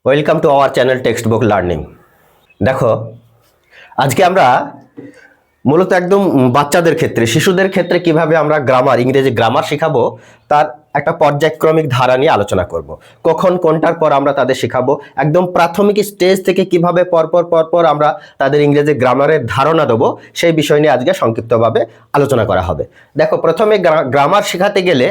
Welcome to our channel text book learning. দেখো, আজকে আমরা মূলত একদম বাচ্চাদের ক্ষেত্রে, শিশুদের ক্ষেত্রে কিভাবে আমরা ইংরেজি গ্রামার শেখাবো তার একটা পর্যায়ক্রমিক ধারা নিয়ে আলোচনা করব। কখন কোনটার পর আমরা তাদের শেখাবো, একদম প্রাথমিক স্টেজ থেকে কিভাবে পরপর আমরা তাদের ইংরেজি গ্রামারের ধারণা দেবো, সেই বিষয় নিয়ে আজকে সংক্ষিপ্তভাবে আলোচনা করা হবে। দেখো, প্রথমে গ্রামার শেখাতে গেলে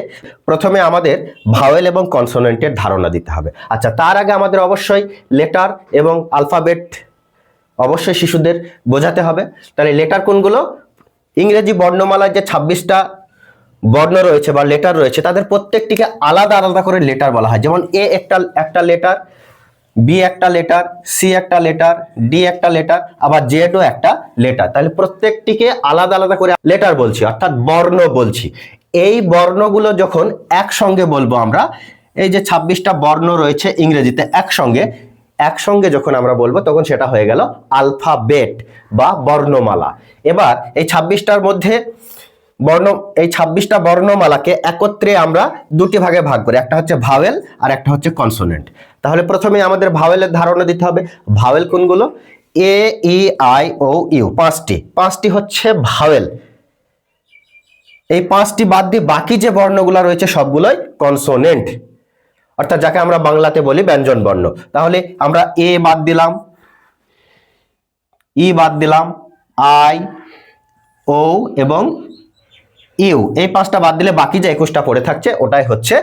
প্রথমে আমাদের ভাওয়েল এবং কনসোনেন্টের ধারণা দিতে হবে। আচ্ছা, তার আগে আমাদের অবশ্যই লেটার এবং আলফাবেট অবশ্যই শিশুদের বোঝাতে হবে। তাহলে লেটার কোনগুলো? ইংরেজি বর্ণমালায় যে 26টা বর্ণ রয়েছে বা লেটার রয়েছে, তাদের প্রত্যেকটিকে আলাদা আলাদা করে লেটার বলা হয়। যেমন এ একটা লেটার, বি একটা লেটার, সি একটা লেটার, ডি একটা লেটার, আবার জেডও একটা লেটার। তাহলে প্রত্যেকটিকে আলাদা আলাদা করে লেটার বলছি, অর্থাৎ বর্ণ বলছি। এই বর্ণগুলো যখন একসঙ্গে বলবো আমরা, এই যে 26টা বর্ণ রয়েছে ইংরেজিতে একসঙ্গে যখন আমরা বলবো, তখন সেটা হয়ে গেল আলফাবেট বা বর্ণমালা। এবার এই 26টার মধ্যে এই 26টা বর্ণমালাকে একত্রে আমরা দুটি ভাগে ভাগ করি, একটা হচ্ছে ভাওয়েল আর একটা হচ্ছে কনসোনেন্ট। তাহলে প্রথমে আমাদের ভাওয়েলের ধারণা দিতে হবে। ভাওয়েল কোনগুলো? এ, ই, আই, ও, ইউ, পাঁচটি হচ্ছে ভাওয়েল। এই 5টি বাদ দিয়ে বাকি যে বর্ণগুলো রয়েছে সবগুলোই কনসোনেন্ট, অর্থাৎ যাকে আমরা বাংলাতে বলি ব্যঞ্জন বর্ণ। তাহলে আমরা এ বাদ দিলাম, ই বাদ দিলাম, আই, ও এবং ইউ, এই 5টা বাদ দিলে বাকি যে 21টা পড়ে থাকছে ওটাই হচ্ছে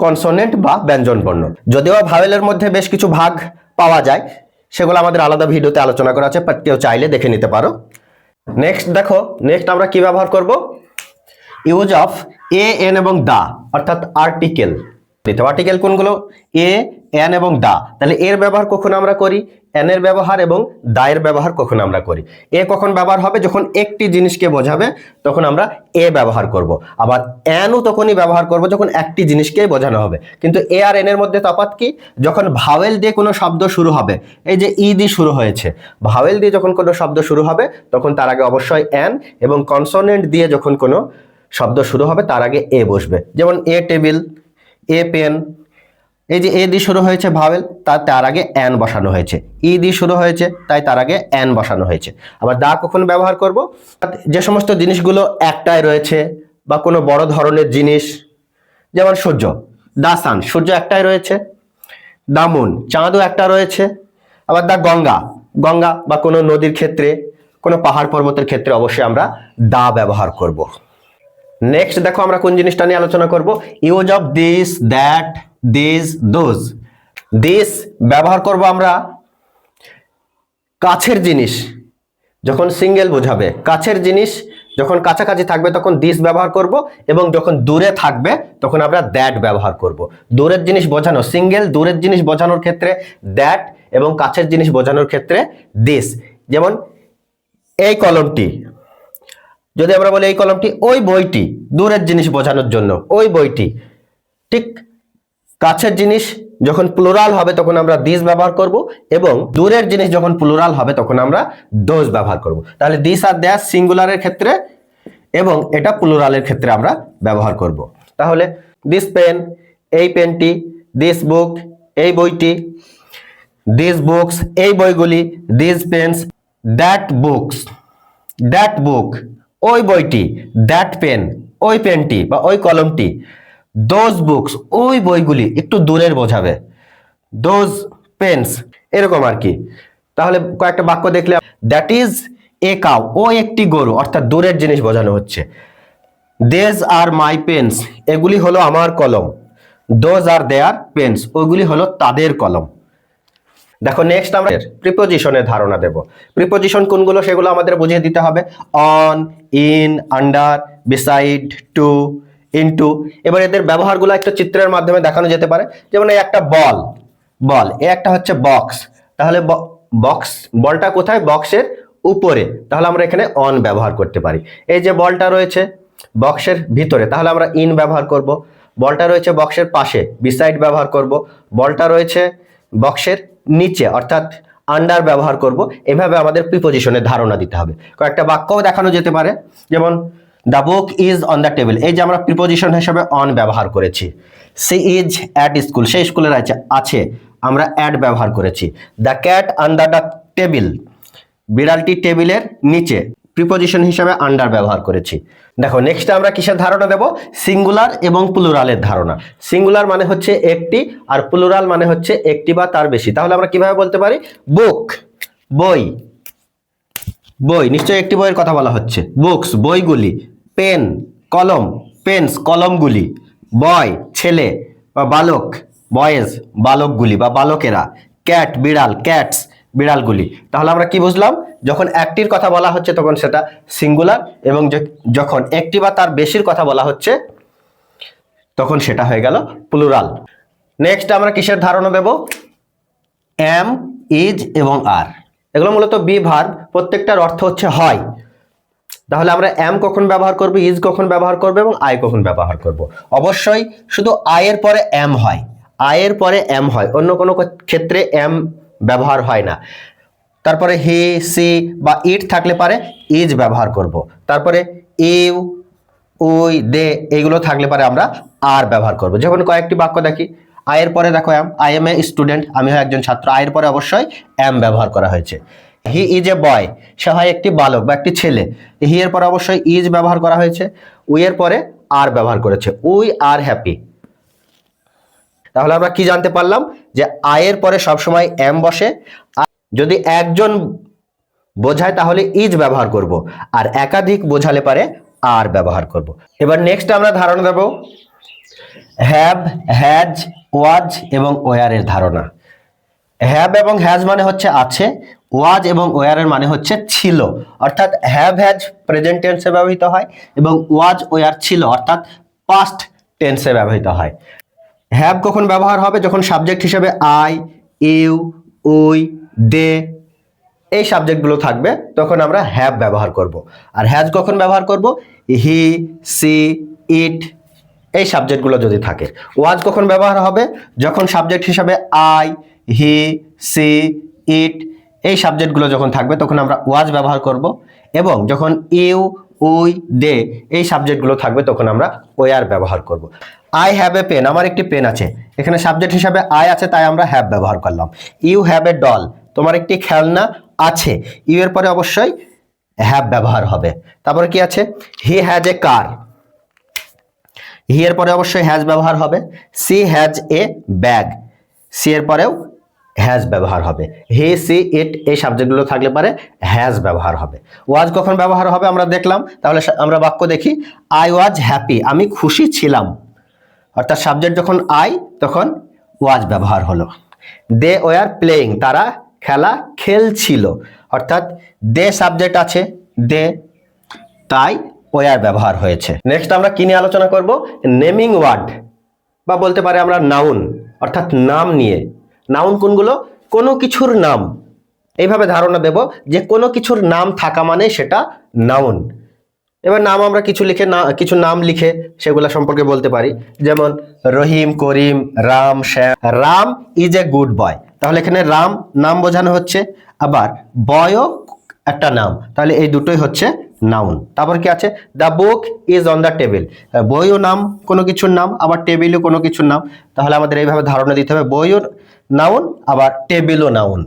কনসোনেন্ট বা ব্যঞ্জন বর্ণ। যদিও ভাওয়েলের মধ্যে বেশ কিছু ভাগ পাওয়া যায়, সেগুলো আমাদের আলাদা ভিডিওতে আলোচনা করা আছে, কেউ চাইলে দেখে নিতে পারো। নেক্সট আমরা কি ব্যবহার করব? ইউজ অফ এ, এন এবং দা, অর্থাৎ আর্টিকেল। আর্টিকেল কোনগুলো? এ, এন এবং দা। তাহলে এর ব্যবহার কখন আমরা করি? এন এর ব্যবহার এবং দা এর ব্যবহার কখন আমরা করি? এ কখন ব্যবহার হবে? যখন একটি জিনিসকে বোঝাবে তখন আমরা এ ব্যবহার করব। আবার এনও তখনই ব্যবহার করব যখন একটি জিনিসকে বোঝানো হবে। কিন্তু এ আর এন এর মধ্যে তফাৎ কি? যখন ভাওয়েল দিয়ে কোনো শব্দ শুরু হবে, এই যে ই দিয়ে শুরু হয়েছে, ভাওয়েল দিয়ে যখন কোনো শব্দ শুরু হবে তখন তার আগে অবশ্যই এন, এবং কনসোনেন্ট দিয়ে যখন কোনো শব্দ শুরু হবে তার আগে এ বসবে। যেমন এ টেবিল, এ পেন, এই যে এ দিয়ে শুরু হয়েছে ভাওয়েল, তার আগে এন বসানো হয়েছে। ই দিয়ে শুরু হয়েছে, তাই তার আগে এন বসানো হয়েছে। আবার দা কখন ব্যবহার করব? যে সমস্ত জিনিসগুলো একটাই রয়েছে বা কোনো বড় ধরনের জিনিস, যেমন সূর্য, দা সান, সূর্য একটাই রয়েছে। দা মুন, চাঁদও একটা রয়েছে। আবার দা গঙ্গা বা কোনো নদীর ক্ষেত্রে, কোনো পাহাড় পর্বতের ক্ষেত্রে অবশ্যই আমরা দা ব্যবহার করব। নেক্সট দেখো, আমরা কোন জিনিসটা নিয়ে আলোচনা করব? Use of this, that, this, those. This ব্যবহার করব আমরা কাছের জিনিস যখন সিঙ্গেল বোঝাবে, কাছের জিনিস যখন কাছাকাছি থাকবে তখন দিস ব্যবহার করব, এবং যখন দূরে থাকবে তখন আমরা দ্যাট ব্যবহার করব। দূরের জিনিস বোঝানো, সিঙ্গেল দূরের জিনিস বোঝানোর ক্ষেত্রে দ্যাট, এবং কাছের জিনিস বোঝানোর ক্ষেত্রে দিস। যেমন এই কলমটি, যদি আমরা বলি এই কলমটি, ওই বইটি, দূরের জিনিস বোঝানোর জন্য ওই বইটি। ঠিক কাছের জিনিস যখন প্লুরাল হবে তখন আমরা দিস ব্যবহার করব, এবং দূরের জিনিস যখন প্লুরাল হবে তখন আমরা দোজ ব্যবহার করব। তাহলে দিস আর দ্যাট সিঙ্গুলারের ক্ষেত্রে, এবং এটা প্লুরালের ক্ষেত্রে আমরা ব্যবহার করব। তাহলে দিস পেন, এই পেনটি, দিস বুক, এই বইটি, দিস বুকস, এই বইগুলি, this pens, that books, that book, ওই বইটি, দ্যাট পেন, ওই পেনটি বা ওই কলমটি, দোজ বুকস, ওই বইগুলি, একটু দূরের বোঝাবে, দোজ পেন্স, এরকম আর কি। তাহলে কয়েকটা বাক্য দেখলে, দ্যাট ইজ এ কাউ, ও একটি গরু, অর্থাৎ দূরের জিনিস বোঝানো হচ্ছে। দেজ আর মাই পেন্স, এগুলি হলো আমার কলম। দোজ আর দেয়ার পেন্স, ওইগুলি হলো তাদের কলম। দেখো, নেক্সট আমরা প্রিপোজিশনের ধারণা দেব। প্রিপোজিশন কোনগুলো সেগুলো আমাদের বুঝিয়ে দিতে হবে। On, in, under, beside, to, into. এবার এদের ব্যবহারগুলো একটা চিত্রের মাধ্যমে দেখানো যেতে পারে। যেমন এই একটা বল, এ একটা হচ্ছে বক্স। তাহলে বলটা কোথায়? বক্সের উপরে, তাহলে আমরা এখানে অন ব্যবহার করতে পারি। এই যে বলটা রয়েছে বক্সের ভিতরে, তাহলে আমরা ইন ব্যবহার করব। বলটা রয়েছে বক্সের পাশে, বিসাইড ব্যবহার করব। বলটা রয়েছে বক্সের নিচে, অর্থাৎ আন্ডার ব্যবহার করব। এভাবে আমাদের প্রিপোজিশনের ধারণা দিতে হবে। কয়েকটা বাক্যও দেখানো যেতে পারে, যেমন the book is on the table, এই যে আমরা প্রিপোজিশন হিসেবে অন ব্যবহার করেছি। সি ইজ অ্যাট স্কুল, সেই স্কুলের আছে, আমরা অ্যাট ব্যবহার করেছি। The cat under the table, বিড়ালটি টেবিলের নিচে, প্রিপোজিশন হিসেবে আন্ডার ব্যবহার করেছি। দেখো নেক্সট আমরা কিসের ধারণা দেব, সিঙ্গুলার এবং প্লুরালের ধারণা। সিঙ্গুলার মানে হচ্ছে একটি, আর প্লুরাল মানে হচ্ছে একটি বা তার বেশি। তাহলে আমরা কিভাবে বলতে পারি, বুক বই, বই নিশ্চয়ই একটি বইয়ের কথা বলা হচ্ছে, বুকস বইগুলি, পেন কলম, পেন্স কলমগুলি, বয় ছেলে বা বালক, বয়েজ বালকগুলি বা বালকেরা, ক্যাট বিড়াল, ক্যাটস বিড়ালগুলি। তাহলে আমরা কি বুঝলাম, যখন একটির কথা বলা হচ্ছে তখন সেটা সিঙ্গুলার, এবং যখন একটি বা তার বেশির কথা বলা হচ্ছে তখন সেটা হয়ে গেল প্লুরাল। নেক্সট আমরা কিসের ধারণা দেব, এম, ইজ এবং আর। এগুলো মূলত বি ভার্ব, প্রত্যেকটার অর্থ হচ্ছে হয়। তাহলে আমরা এম কখন ব্যবহার করব, ইজ কখন ব্যবহার করব এবং আই কখন ব্যবহার করব। অবশ্যই শুধু আই এর পরে এম হয়, আই এর পরে এম হয়, অন্য কোনো ক্ষেত্রে এম ব্যবহার হয় না। তারপরে হি, সি বা ইট থাকলে পারে ইজ ব্যবহার করব। তারপরে ইউ, উই, দে এইগুলো থাকলে পারে আমরা আর ব্যবহার করব। যেমন কয়েকটি বাক্য দেখি, আই এর পরে দেখো am, I am a student, আমি হয় একজন ছাত্র, আই এর পরে অবশ্যই এম ব্যবহার করা হয়েছে। হি ইজ এ বয়, সে হয় একটি বালক বা একটি ছেলে, হি এর পরে অবশ্যই ইজ ব্যবহার করা হয়েছে। উই এর পরে আর ব্যবহার করেছে, উই আর হ্যাপি। তাহলে আমরা কি জানতে পারলাম, যে আই এর পরে সবসময় এম বসে, যদি একজন বোঝায় তাহলে ইজ ব্যবহার করব, আর একাধিক বোঝালে পারে আর ব্যবহার করব। এবার নেক্সট আমরা ধারণা দেব হ্যাভ, হ্যাজ, ওয়াজ এবং ওয়ারের ধারণা। হ্যাভ এবং হ্যাজ মানে হচ্ছে আছে, ওয়াজ এবং ওয়ারের মানে হচ্ছে ছিল। অর্থাৎ হ্যাভ হ্যাজ প্রেজেন্ট টেন্সে ব্যবহৃত হয় এবং ওয়াজ ওয়ার ছিল অর্থাৎ পাস্ট টেন্সে ব্যবহৃত হয়। হ্যাভ কখন ব্যবহার হবে, যখন সাবজেক্ট হিসেবে আই, ইউ, উই, দে এই সাবজেক্টগুলো থাকবে তখন আমরা হ্যাভ ব্যবহার করব। আর হ্যাজ কখন ব্যবহার করব, হি, সি, ইট এই সাবজেক্টগুলো যদি থাকে। ওয়াজ কখন ব্যবহার হবে, যখন সাবজেক্ট হিসাবে আই, হি, সি, ইট এই সাবজেক্টগুলো যখন থাকবে তখন আমরা ওয়াজ ব্যবহার করব, এবং যখন ইউ, উই, দে এই সাবজেক্টগুলো থাকবে তখন আমরা ওয়ার ব্যবহার করব। আই হ্যাভ এ পেন, আমার একটি পেন আছে, এখানে সাবজেক্ট হিসাবে আই আছে তাই আমরা হ্যাভ ব্যবহার করলাম। ইউ হ্যাভ এ ডল, তোমার একটি খেলনা আছে, ইউ এর পরে অবশ্যই হ্যাভ ব্যবহার হবে। তারপরে কি আছে, হি হ্যাজ এ কার, হি এর পরে অবশ্যই হ্যাজ ব্যবহার হবে। She has a bag, she এর পরেও হ্যাজ ব্যবহার হবে। হি, সি, ইট এই সাবজেক্টগুলো থাকলে পারে হ্যাজ ব্যবহার হবে। ওয়াজ কখন ব্যবহার হবে আমরা দেখলাম, তাহলে আমরা বাক্য দেখি, আই ওয়াজ হ্যাপি, আমি খুশি ছিলাম, অর্থাৎ সাবজেক্ট যখন আই তখন ওয়াজ ব্যবহার হলো। দে ওয়ার প্লেয়িং, তারা খেলা খেলছিল, অর্থাৎ দে সাবজেক্ট আছে দে তাই ওয়ার ব্যবহার হয়েছে। নেক্সট আমরা কি নিয়ে আলোচনা করব, নেমিং ওয়ার্ড বা বলতে পারে আমরা নাউন, অর্থাৎ নাম নিয়ে। নাউন কোনগুলো, কোনো কিছুর নাম। এইভাবে ধারণা দেব যে কোনো কিছুর নাম থাকা মানে সেটা নাউন। এবার নাম আমরা কিছু লিখে কিছু নাম লিখে সেগুলো সম্পর্কে বলতে পারি, যেমন Rahim, Karim, Ram, Shyam. Ram is a good boy, তাহলে এখানে রাম নাম বোঝানো হচ্ছে, আবার বয়ও একটা নাম, তাহলে এই দুটোই হচ্ছে নাউন। তারপর কি আছে, the book is on the table, বইও নাম কোনো কিছুর নাম, আবার টেবিলও কোনো কিছুর নাম। তাহলে আমাদের এইভাবে ধারণা দিতে হবে, বইও নাউন আবার টেবিলও নাউন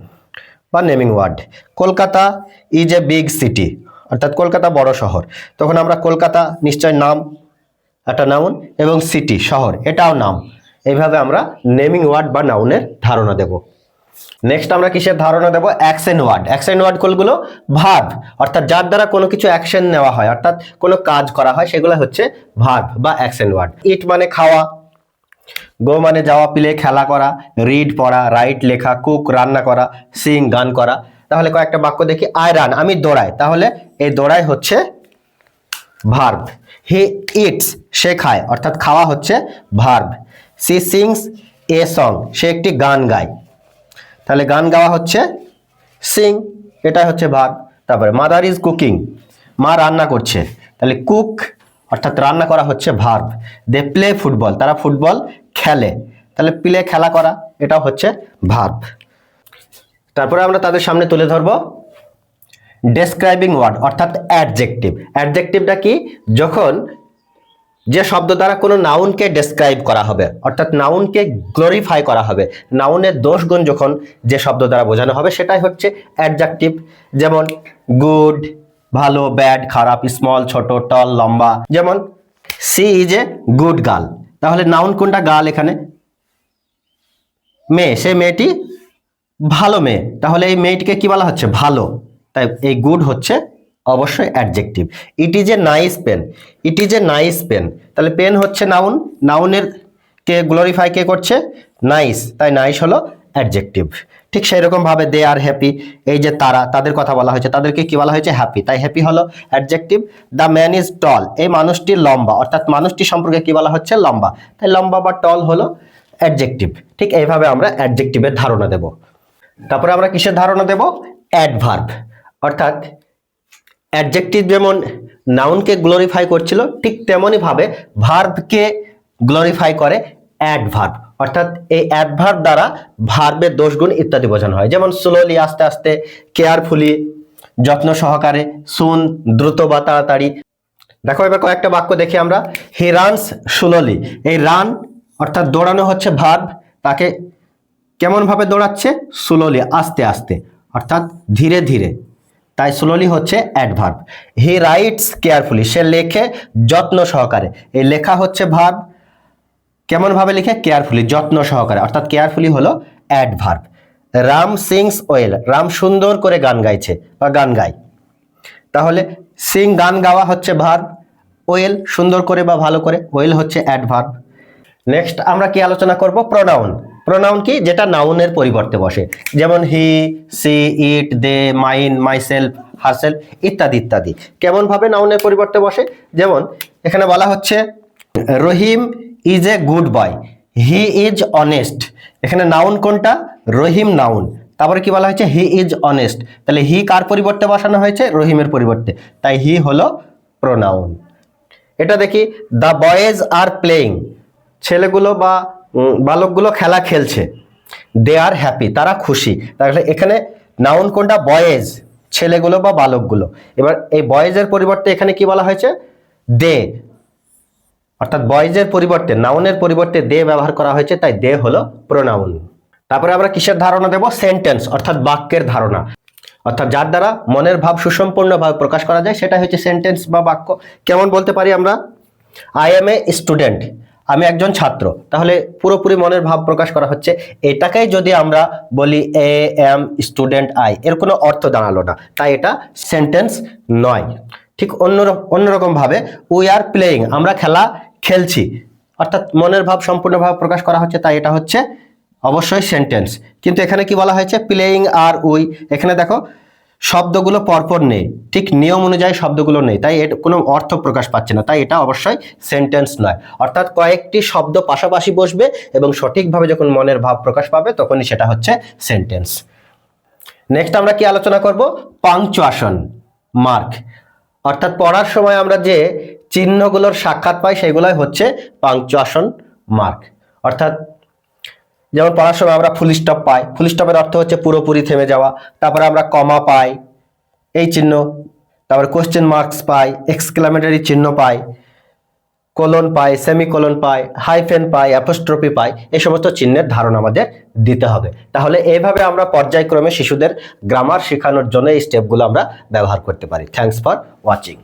বা naming word. Kolkata is a big city, অর্থাৎ কলকাতা বড় শহর, তখন আমরা কলকাতা নিশ্চয় নাম একটা নাউন, এবং সিটি শহর এটাও নাম। এইভাবে আমরা নেমিং ওয়ার্ড বা নাউনের ধারণা দেব। নেক্সট আমরা কিসের ধারণা দেব, অ্যাকশন ওয়ার্ড। অ্যাকশন ওয়ার্ড কোনগুলো, ভার্ব, অর্থাৎ যার দ্বারা কোনো কিছু অ্যাকশন নেওয়া হয়, অর্থাৎ কোনো কাজ করা হয়, সেগুলো হচ্ছে ভার্ব বা অ্যাকশন ওয়ার্ড। ইট মানে খাওয়া, গো মানে যাওয়া, প্লে খেলা করা, রিড পড়া, রাইট লেখা, কুক রান্না করা, সিং গান করা। তাহলে কয়েকটা বাক্য দেখি, আই রান আমি দৌড়াই, তাহলে এই দৌড়াই হচ্ছে ভার্ব। হি ইটস সে খায়, অর্থাৎ খাওয়া হচ্ছে verb. She sings a song সে একটি গান গায়, তাহলে গান গাওয়া হচ্ছে সিং, এটাই হচ্ছে ভার্ব। তারপরে মাদার ইজ কুকিং মা রান্না করছে, তাহলে কুক অর্থাৎ রান্না করা হচ্ছে ভার্ব। দে প্লে ফুটবল তারা ফুটবল খেলে, তাহলে প্লে খেলা করা এটাও হচ্ছে ভার্ব। তারপরে আমরা তাদের সামনে তুলে ধরবো ডেসক্রাইবিং ওয়ার্ড অর্থাৎ অ্যাডজেক্টিভ। অ্যাডজেক্টিভটা কি, যখন যে শব্দ দ্বারা কোনো নাউনকে ডেসক্রাইব করা হবে, অর্থাৎ নাউনকে গ্লোরিফাই করা হবে, নাউনের দোষ গুণ যখন যে শব্দ দ্বারা বোঝানো হবে সেটাই হচ্ছে অ্যাডজেক্টিভ। যেমন গুড ভালো, ব্যাড খারাপ, স্মল ছোট, টল লম্বা। যেমন she is a good girl, তাহলে নাউন কোনটা? গার্ল। এখানে মেয়ে, সে মেয়েটি ভালো মেয়ে, তাহলে এই মেয়েটিকে কি বলা হচ্ছে? ভালো। তাই এই গুড হচ্ছে অবশ্যই adjective. It is a nice pen, it is a nice pen, তাহলে পেন হচ্ছে নাউন, নাউনের কে গ্লোরিফাই কে করছে? নাইস, তাই নাইস হলো অ্যাডজেক্টিভ। ঠিক সেই রকম ভাবে দে আর হ্যাপি, এই যে তারা, তাদের কথা বলা হয়েছে, তাদেরকে কি বলা হয়েছে? হ্যাপি, তাই হ্যাপি হলো adjective. The man is tall, এই মানুষটি লম্বা, অর্থাৎ মানুষটি সম্পর্কে কি বলা হচ্ছে? লম্বা, তাই লম্বা বা টল হলো অ্যাডজেক্টিভ। ঠিক এইভাবে আমরা অ্যাডজেক্টিভের ধারণা দেব। তারপরে আমরা কিসের ধারণা দেব? অ্যাডভার্ব, অর্থাৎ অ্যাডজেক্টিভ যেমন নাউনকে গ্লোরিফাই করছিল, ঠিক তেমনি ভাবে ভার্বকে গ্লোরিফাই করে অ্যাডভার্ব, অর্থাৎ এই অ্যাডভার্ব দ্বারা ভার্বের দোষগুণ ইত্যাদি বোঝানো হয়। যেমন স্লোলি আস্তে আস্তে, কেয়ারফুলি যত্ন সহকারে, সুন দ্রুত বা তাড়াতাড়ি। দেখো এবার কয়েকটা বাক্য দেখি আমরা। হি রানস স্লোলি, এই রান অর্থাৎ দৌড়ানো হচ্ছে ভার্ব, তাকে কেমন ভাবে দৌড়াচ্ছে? স্লোলি আস্তে আস্তে, অর্থাৎ ধীরে ধীরে, তাই স্লোলি হচ্ছে অ্যাডভার্ব। হি রাইটস কেয়ারফুলি, সে লেখে যত্ন সহকারে, এই লেখা হচ্ছে ভার্ব, কেমন ভাবে লিখে? কেয়ারফুলি যত্ন সহকারে, অর্থাৎ কেয়ারফুলি হলো adverb. Ram sings well, Ram সুন্দর করে গান গাইছে বা গান গায়, তাহলে সিং গান গাওয়া হচ্ছে ভার্ব, ওয়েল সুন্দর করে বা ভালো করে, ওয়েল হচ্ছে অ্যাডভার্ব। নেক্সট আমরা কি আলোচনা করব? প্রোনাউন। প্রোনাউন কি? যেটা নাউনের পরিবর্তে বসে, যেমন হি, সি, ইট, দে, মাইন, মাইসেলফ, হারসেলফ ইত্যাদি ইত্যাদি। কেমন ভাবে নাউনের পরিবর্তে বসে? যেমন এখানে বলা হচ্ছে Rahim is a good boy, he is honest, এখানে নাউন কোনটা? রহিম নাউন, তারপরে কি বলা হয়েছে? হি ইজ অনেস্ট, তাহলে হি কার পরিবর্তে বসানো হয়েছে? রহিমের পরিবর্তে, তাই হি হলো প্রোনাউন। এটা দেখি, দ্য বয়েজ আর প্লেইং, ছেলেগুলো বা বালকগুলো খেলা খেলছে, দে আর হ্যাপি, তারা খুশি, তাহলে এখানে নাউন কোনটা? বয়েজ, ছেলেগুলো বা বালকগুলো। এবার এই বয়েজের পরিবর্তে এখানে কি বলা হয়েছে? দে, অর্থাৎ বয়েজের পরিবর্তে, নাউনের পরিবর্তে দে ব্যবহার করা হয়েছে, তাই দে হলো প্রোনাউন। তারপরে আমরা কিসের ধারণা দেব? সেন্টেন্স, অর্থাৎ বাক্যের ধারণা, অর্থাৎ যার দ্বারা মনের ভাব সুসম্পূর্ণভাবে প্রকাশ করা যায় সেটা হচ্ছে সেন্টেন্স বা বাক্য। কেমন বলতে পারি আমরা? আই এম এ স্টুডেন্ট, আমি একজন ছাত্র, তাহলে পুরোপুরি মনের ভাব প্রকাশ করা হচ্ছে। এটাকেই যদি আমরা বলি এ এম স্টুডেন্ট আই, এর কোনো অর্থ দাঁড়ালো না, তাই এটা সেন্টেন্স নয়। ঠিক অন্যরকম ভাবে উই আর প্লেয়িং, আমরা খেলা খেলছি, অর্থাৎ মনের ভাব সম্পূর্ণভাবে প্রকাশ করা হচ্ছে, তাই এটা হচ্ছে অবশ্যই সেন্টেন্স। কিন্তু এখানে কি বলা হয়েছে? প্লেয়িং আর উই, এখানে দেখো শব্দগুলো পরপর নেই, ঠিক নিয়ম অনুযায়ী শব্দগুলো নেই, তাই এর কোনো অর্থ প্রকাশ পাচ্ছে না, তাই এটা অবশ্যই সেন্টেন্স নয়। অর্থাৎ কয়েকটি শব্দ পাশাপাশি বসবে এবং সঠিকভাবে যখন মনের ভাব প্রকাশ পাবে তখনই সেটা হচ্ছে সেন্টেন্স। নেক্সট আমরা কি আলোচনা করব? পাংচুয়েশন মার্ক, অর্থাৎ পড়ার সময় আমরা যে চিহ্নগুলোর সাক্ষাৎ পাই সেগুলোই হচ্ছে পাংচুয়েশন মার্ক। অর্থাৎ যেমন পড়ার সময় আমরা ফুল স্টপ পাই, ফুল স্টপের অর্থ হচ্ছে পুরোপুরি থেমে যাওয়া, তারপরে আমরা কমা পাই, এই চিহ্ন, তারপরে কোশ্চেন মার্কস পাই, এক্সক্লামেটরি চিহ্ন পাই, কোলন পাই, সেমিকোলন পাই, হাইফেন পাই, অ্যাপোস্ট্রফি পাই, এই সমস্ত চিহ্নের ধারণা আমাদের দিতে হবে। তাহলে এইভাবে আমরা পর্যায়ক্রমে শিশুদের গ্রামার শেখানোর জন্য এই স্টেপগুলো আমরা ব্যবহার করতে পারি। Thanks for watching.